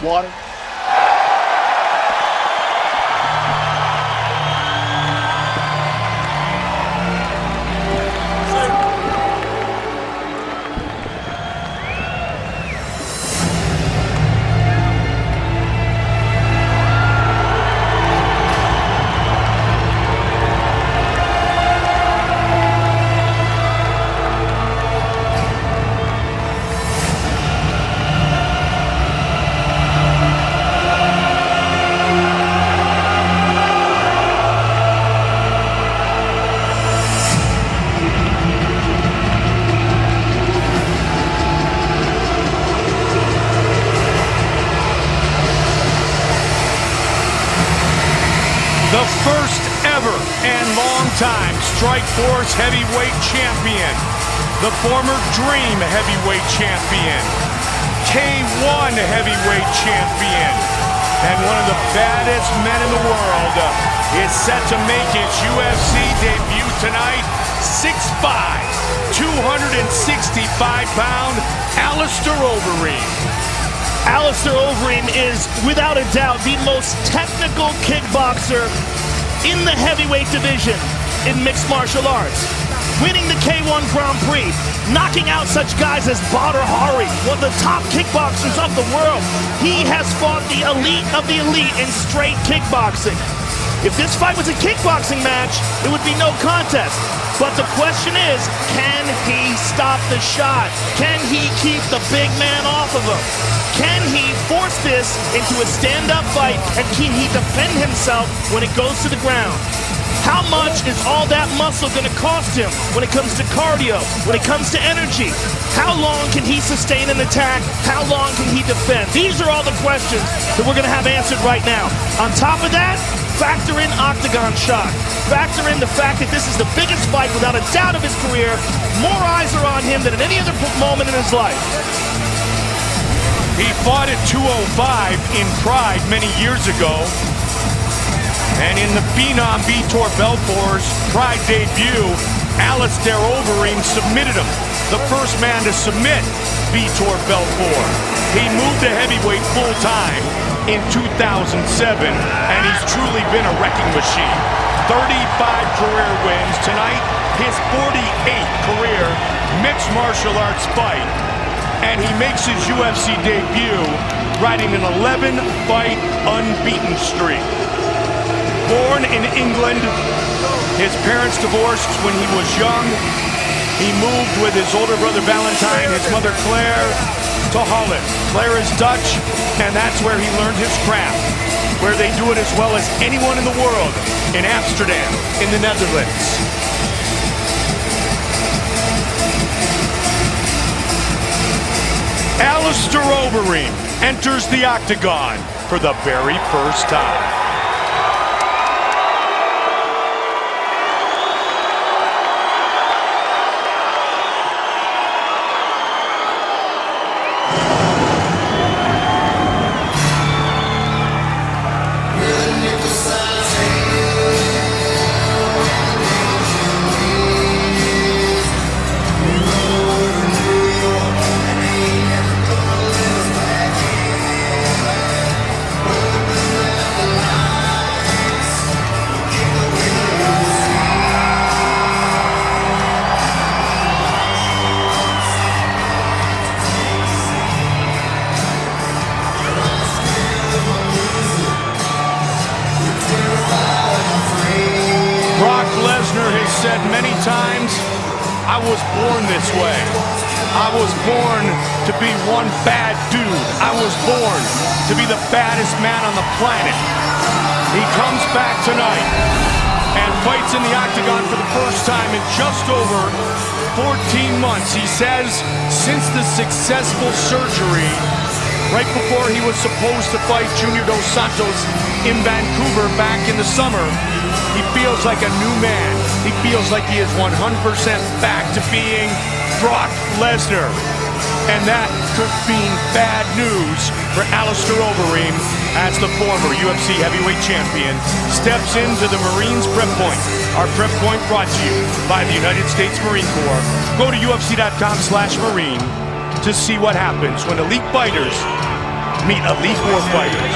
Water. The first ever and long-time Strikeforce heavyweight champion, the former Dream heavyweight champion, K1 heavyweight champion, and one of the baddest men in the world is set to make his UFC debut tonight. 6'5", 265-pound Alistair Overeem. Alistair Overeem is, without a doubt, the most technical kickboxer in the heavyweight division in mixed martial arts. Winning the K1 Grand Prix, knocking out such guys as Badr Hari, one of the top kickboxers of the world. He has fought the elite of the elite in straight kickboxing. If this fight was a kickboxing match, it would be no contest. But the question is, can he stop the shot? Can he keep the big man off of him? Can he force this into a stand-up fight, and can he defend himself when it goes to the ground? How much is all that muscle going to cost him when it comes to cardio, when it comes to energy? How long can he sustain an attack? How long can he defend? These are all the questions that we're going to have answered right now. On top of that, factor in octagon shot. Factor in the fact that this is the biggest fight without a doubt of his career. More eyes are on him than at any other moment in his life. He fought at 205 in Pride many years ago. And in the Phenom Vitor Belfort's Pride debut, Alistair Overeem submitted him. The first man to submit Vitor Belfort. He moved to heavyweight full-time in 2007, and he's truly been a wrecking machine. 35 career wins. Tonight, his 48th career mixed martial arts fight. And he makes his UFC debut riding an 11-fight unbeaten streak. Born in England, his parents divorced when he was young. He moved with his older brother Valentine, his mother Claire, to Holland. Claire is Dutch, and that's where he learned his craft, where they do it as well as anyone in the world, in Amsterdam, in the Netherlands. Alistair Overeem enters the octagon for the very first time. Said many times, I was born this way. I was born to be one bad dude. I was born to be the baddest man on the planet. He comes back tonight and fights in the octagon for the first time in just over 14 months. He says since the successful surgery right before he was supposed to fight Junior Dos Santos in Vancouver back in the summer, he feels like a new man. He feels like he is 100% back to being Brock Lesnar. And that could mean bad news for Alistair Overeem as the former UFC heavyweight champion steps into the Marines Prep Point. Our Prep Point brought to you by the United States Marine Corps. Go to UFC.com/Marine to see what happens when elite fighters meet elite war fighters.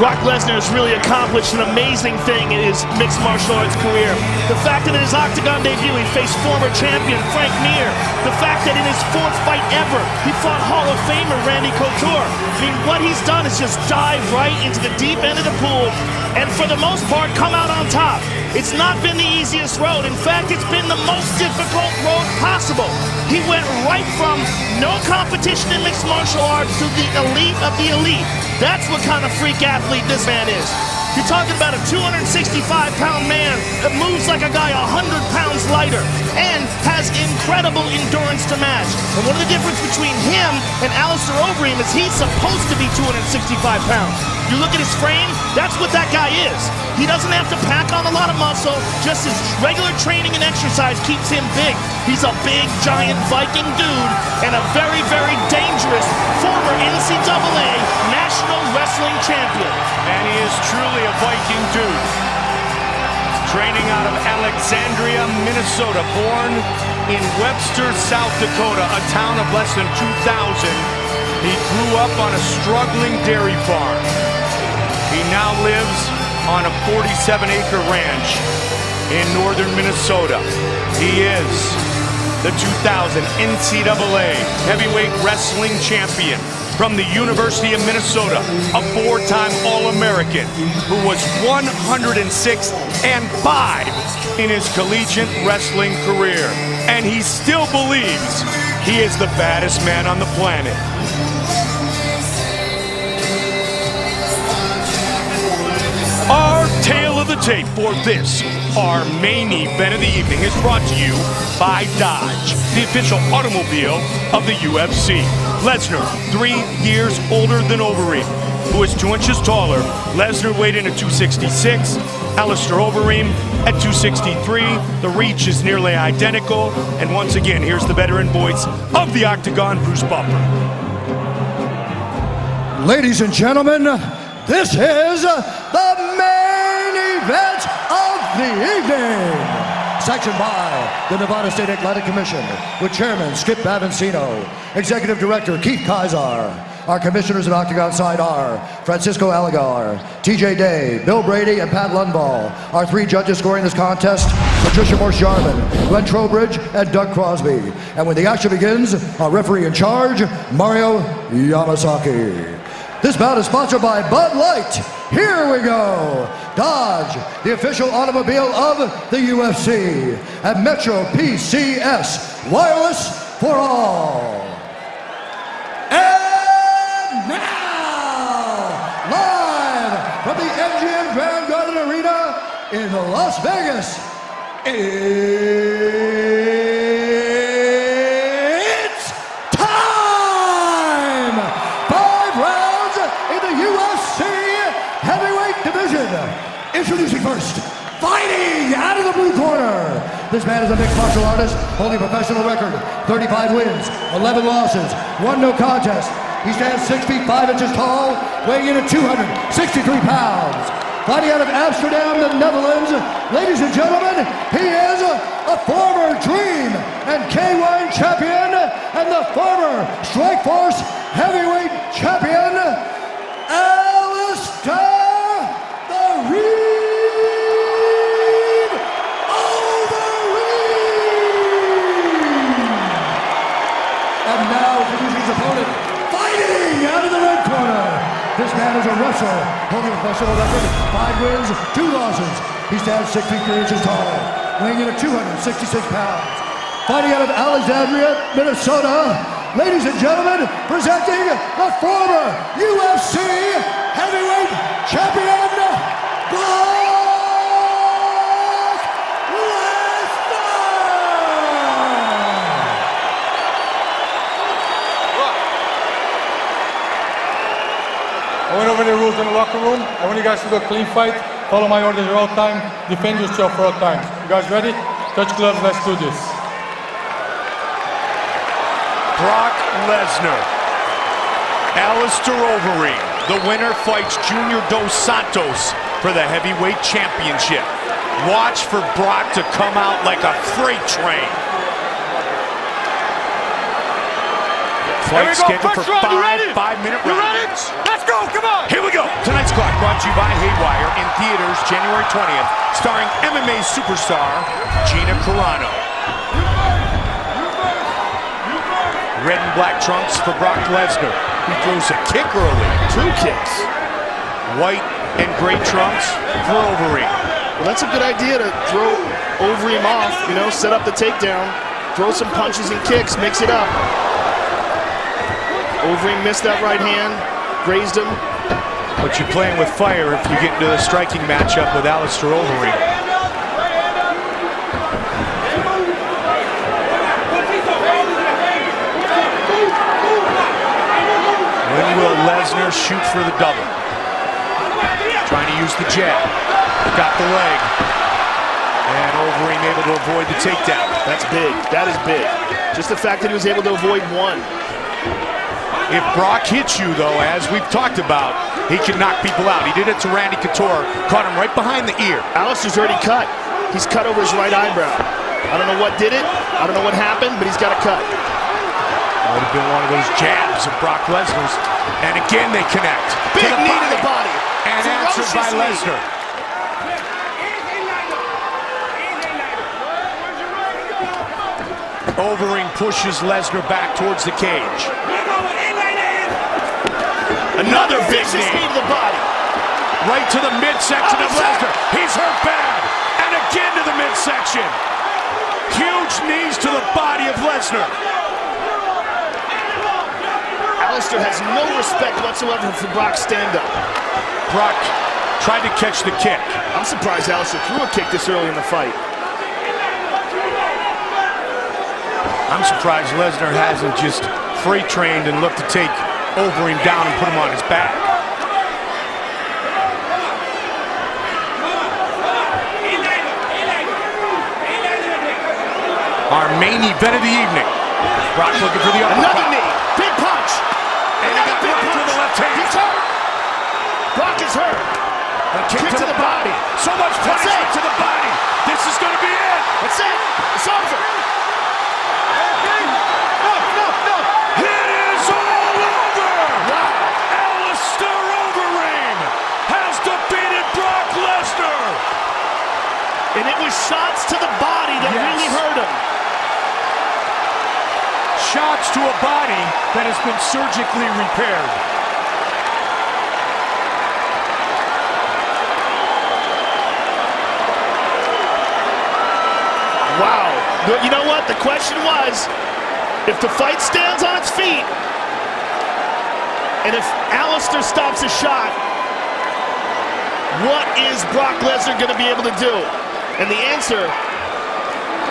Brock Lesnar has really accomplished an amazing thing in his mixed martial arts career. The fact that in his Octagon debut he faced former champion Frank Mir. The fact that in his 4th fight ever he fought Hall of Famer Randy Couture. I mean, what he's done is just dive right into the deep end of the pool and for the most part come out on top. It's not been the easiest road. In fact, it's been the most difficult road possible. He went right from no competition in mixed martial arts to the elite of the elite. That's what kind of freak athlete this man is. You're talking about a 265-pound man that moves like a guy 100 pounds lighter and has incredible endurance to match. And one of the difference between him and Alistair Overeem is he's supposed to be 265 pounds. You look at his frame, that's what that guy is. He doesn't have to pack on a lot of muscle, just his regular training and exercise keeps him big. He's a big, giant Viking dude and a very, very dangerous former NCAA National Wrestling Champion. And he is truly a Viking dude. Training out of Alexandria, Minnesota, born in Webster, South Dakota, a town of less than 2,000. He grew up on a struggling dairy farm. He now lives on a 47-acre ranch in northern Minnesota. He is the 2000 NCAA Heavyweight Wrestling Champion from the University of Minnesota, a 4-time All-American who was 106-5 in his collegiate wrestling career. And he still believes he is the baddest man on the planet. Our tale of the tape for this, our main event of the evening, is brought to you by Dodge, the official automobile of the UFC. Lesnar, 3 years older than Overeem, who is 2 inches taller. Lesnar weighed in at 266, Alistair Overeem at 263. The reach is nearly identical. And once again, here's the veteran voice of the Octagon, Bruce Buffer. Ladies and gentlemen, this is the main event of the evening. Sanctioned by the Nevada State Athletic Commission with Chairman Skip Avancino, Executive Director Keith Kaiser. Our commissioners at Octagon side are Francisco Aligar, TJ Day, Bill Brady, and Pat Lundvall. Our 3 judges scoring this contest, Patricia Morse-Jarman, Glenn Trowbridge, and Doug Crosby. And when the action begins, our referee in charge, Mario Yamasaki. This bout is sponsored by Bud Light. Here we go. Dodge, the official automobile of the UFC. And Metro PCS, wireless for all. And now, live from the MGM Grand Garden Arena in Las Vegas, it's time! 5 rounds in the UFC heavyweight division. Introducing first, fighting out of the blue corner. This man is a mixed martial artist, holding a professional record, 35 wins, 11 losses, 1 no contest. He stands 6 feet 5 inches tall, weighing in at 263 pounds. Fighting out of Amsterdam, the Netherlands, ladies and gentlemen, he is a former Dream and K1 champion and the former Strikeforce heavyweight champion, Allister the Reeve Overeem. And now introducing his opponent, fighting out of the red corner. This man is a wrestler, holding a professional record, 5 wins, 2 losses. He stands 6 feet 3 inches tall, weighing in at 266 pounds. Fighting out of Alexandria, Minnesota, ladies and gentlemen, presenting the former UFC heavyweight champion, Brock Lesnar! I went over the rules in the locker room. I want you guys to do a clean fight. Follow my orders at all time. Defend yourself for all time. You guys ready? Touch gloves, let's do this. Brock Lesnar. Alistair Overeem. The winner fights Junior Dos Santos for the heavyweight championship. Watch for Brock to come out like a freight train. Fight scheduled for 5-minute rounds. Let's go, come on! Here we go. Tonight's clock brought to you by Haywire in theaters January 20th, starring MMA superstar Gina Carano. Red and black trunks for Brock Lesnar. He throws a kick early. 2 kicks. White and gray trunks for Oberyn. Well, that's a good idea to throw Oberyn off, you know, set up the takedown, throw some punches and kicks, mix it up. Oberyn missed that right hand, grazed him. But you're playing with fire if you get into the striking matchup with Alistair Oberyn. When will Lesnar shoot for the double? Trying to use the jab. Got the leg. And Oberyn able to avoid the takedown. That's big. That is big. Just the fact that he was able to avoid one. If Brock hits you, though, as we've talked about, he can knock people out. He did it to Randy Couture. Caught him right behind the ear. Alistair's already cut. He's cut over his right eyebrow. I don't know what did it. I don't know what happened, but he's got a cut. That would have been one of those jabs of Brock Lesnar's. And again, they connect. Big knee to the body. And answered by Lesnar. Oberyn pushes Lesnar back towards the cage. Another big knee to the body. Right to the midsection of Lesnar. He's hurt bad. And again to the midsection. Huge knees to the body of Lesnar. Alistair has no respect whatsoever for Brock's stand-up. Brock tried to catch the kick. I'm surprised Alistair threw a kick this early in the fight. I'm surprised Lesnar hasn't just freight trained and looked to take Oberyn down and put him on his back. Our main event of the evening. Brock looking for the uppercut. Another knee. Big punch. And he got right to the left hand. He's hurt. Brock is hurt. A kick to the body. So much punishment to the body. This is going to be it. That's it. It's over. It is all over. Alistair Oberyn has defeated Brock Lesnar. And it was shots to the body that really hurt him. Shots to a body that has been surgically repaired. Wow. You know what? The question was, if the fight stands on its feet, and if Alistair stops a shot, what is Brock Lesnar going to be able to do? And the answer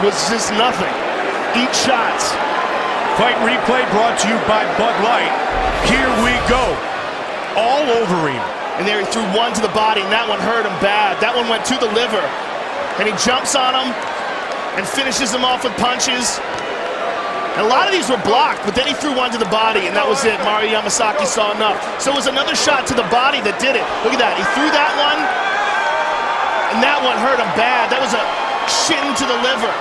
was just nothing. Eat shots. Fight replay brought to you by Bud Light. Here we go. All over him. And there he threw one to the body, and that one hurt him bad. That one went to the liver. And he jumps on him and finishes him off with punches. And a lot of these were blocked, but then he threw one to the body, and that was it. Mario Yamasaki saw enough. So it was another shot to the body that did it. Look at that. He threw that one, and that one hurt him bad. That was a shin to the liver.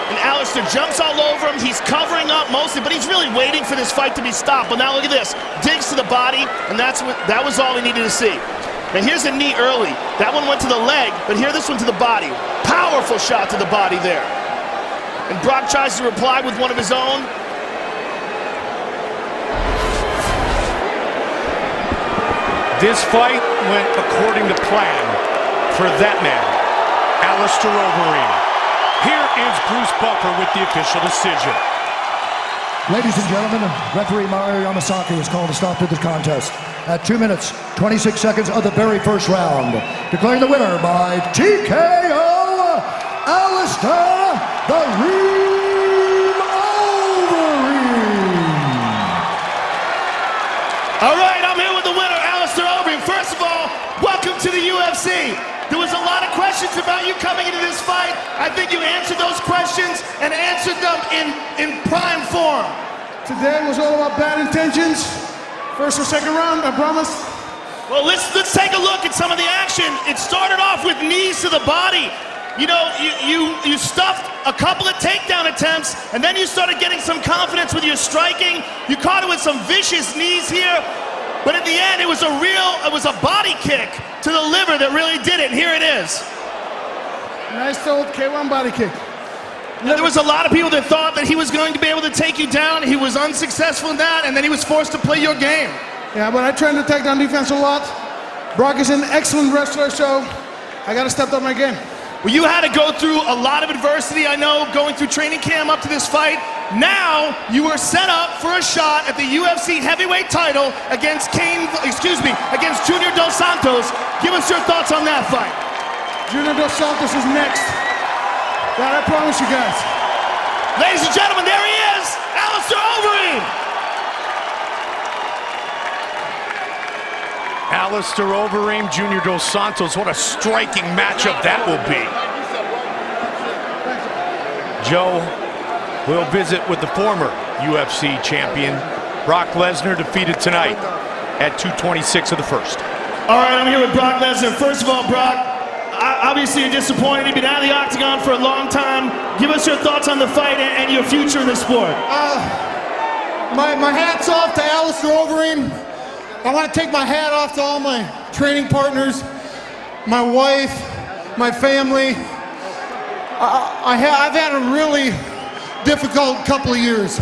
And Alistair jumps all over him. He's covering up mostly, but he's really waiting for this fight to be stopped. But now look at this. Digs to the body, and that was all he needed to see. Now here's a knee early. That one went to the leg, but here this one to the body. Powerful shot to the body there. And Brock tries to reply with one of his own. This fight went according to plan for that man, Alistair Oberyn. Here is Bruce Buffer with the official decision. Ladies and gentlemen, referee Mario Yamasaki has called a stop to this contest at 2 minutes, 26 seconds of the very first round. Declaring the winner by TKO, Alistair the Ream Oberyn. All right, I'm here with the winner, Alistair Oberyn. First of all, welcome to the UFC. There was a lot of questions about you coming into this fight. I think you answered those questions and answered them in prime form. Today was all about bad intentions. First or second round, I promise. Well, let's take a look at some of the action. It started off with knees to the body. You know, you stuffed a couple of takedown attempts, and then you started getting some confidence with your striking. You caught it with some vicious knees here, but at the end, it was a body kick to the liver that really did it. And here it is. Nice old K1 body kick. Now, there was a lot of people that thought that he was going to be able to take you down. He was unsuccessful in that, and then he was forced to play your game. Yeah, but I train the takedown defense a lot. Brock is an excellent wrestler, so I got to step up my game. Well, you had to go through a lot of adversity, I know, going through training camp up to this fight. Now, you were set up for a shot at the UFC heavyweight title against against Junior Dos Santos. Give us your thoughts on that fight. Junior Dos Santos is next. That I promise you guys. Ladies and gentlemen, there he is, Alistair Overeem. Alistair Overeem, Junior Dos Santos. What a striking matchup that will be. Joe will visit with the former UFC champion, Brock Lesnar, defeated tonight at 226 of the first. All right, I'm here with Brock Lesnar. First of all, Brock, obviously you're disappointed. You've been out of the octagon for a long time. Give us your thoughts on the fight and your future in the sport. My hat's off to Alistair Overeem. I want to take my hat off to all my training partners, my wife, my family. I've had a really difficult couple of years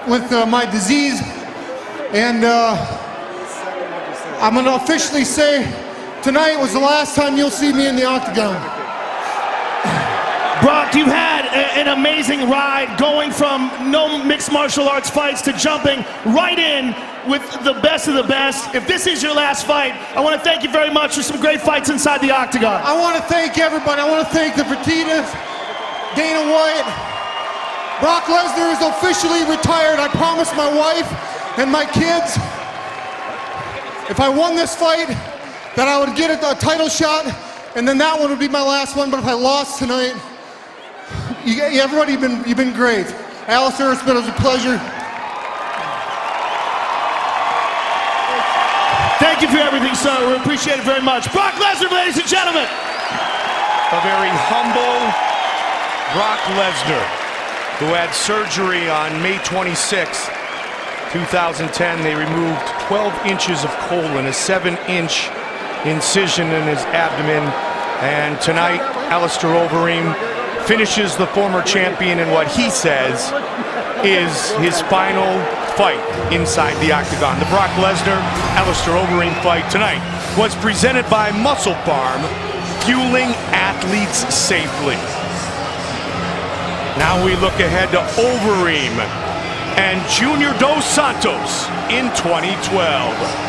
with my disease, and I'm going to officially say tonight was the last time you'll see me in the octagon. Brock, you had an amazing ride going from no mixed martial arts fights to jumping right in with the best of the best. If this is your last fight, I want to thank you very much for some great fights inside the octagon. I want to thank everybody. I want to thank the Fertittas, Dana White. Brock Lesnar is officially retired. I promised my wife and my kids if I won this fight that I would get a title shot, and then that one would be my last one. But if I lost tonight, everybody, you've been great. Alistair, it's been a pleasure. Thank you for everything, sir. We appreciate it very much. Brock Lesnar, ladies and gentlemen. A very humble Brock Lesnar, who had surgery on May 26, 2010. They removed 12 inches of colon, a 7-inch incision in his abdomen. And tonight, Alistair Overeem finishes the former champion in what he says is his final fight inside the octagon. The Brock Lesnar, Alistair Overeem fight tonight was presented by Muscle Farm, fueling athletes safely. Now we look ahead to Overeem and Junior Dos Santos in 2012.